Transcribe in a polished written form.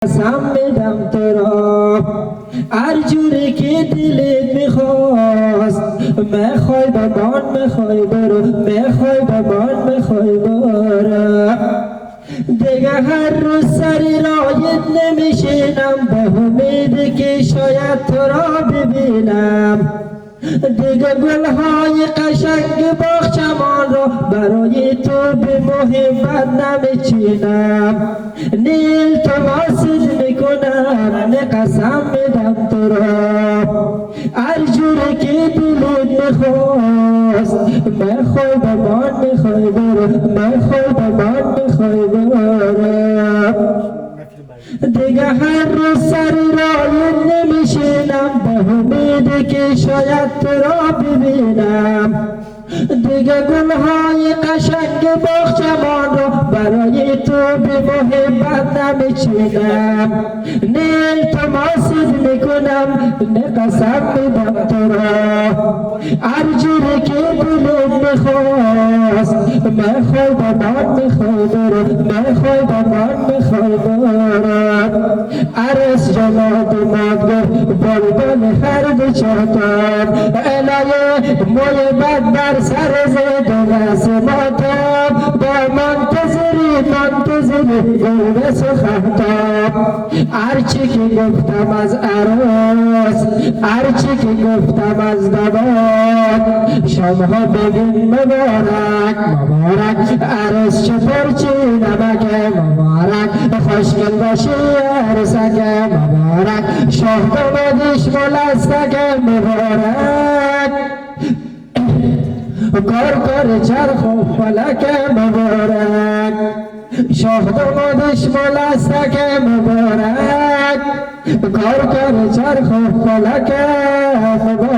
قسم میدم تو را هر جوری که دلت میخواست، میخوای بمان میخوای برو، میخوای بمان میخوای برو. دیگه هر روز سری رایت نمیشینم به امید که شاید تو را ببینم. دیگه گلهای قشنگ باغچمان را برای تو به محبت نمیچینم. نیل تماسد میکنم، نه قسم میدم تو را هر جوری که دلت میخواست، میخوای بمان میخوای برو، میخوای بمان میخوای برو. دیگه هر روز سری رایت نمیشینم به امید که شاید تو را ببینم. دیگه گلهای قشنگ باغچمان را برای تو به محبت نمیچینم. نیل تماسد میکنم، نه قسم میدم تو را هر جوری که دلت میخواست، میخوای بمان میخوای برو، میخوای بمان میخوای برو. عرس جماد مادگر بلبل هر بچه‌تان، الهی موی بد بر سر زد نسیماتم. با منتظری گل سخنتم. هرچی که گفتم از عروس، هرچی که گفتم از دوات، شمها ببین مبارک مبارک. عروس چطور چی نمکه مبارک، خوشگل باشی عروسکه مبارک. شاه دامادیش ملستکه مبارک. کار چرخ و فلک مبارک. شاه دامادش ملستک مبارک. کار چرخ و فلک مبارک.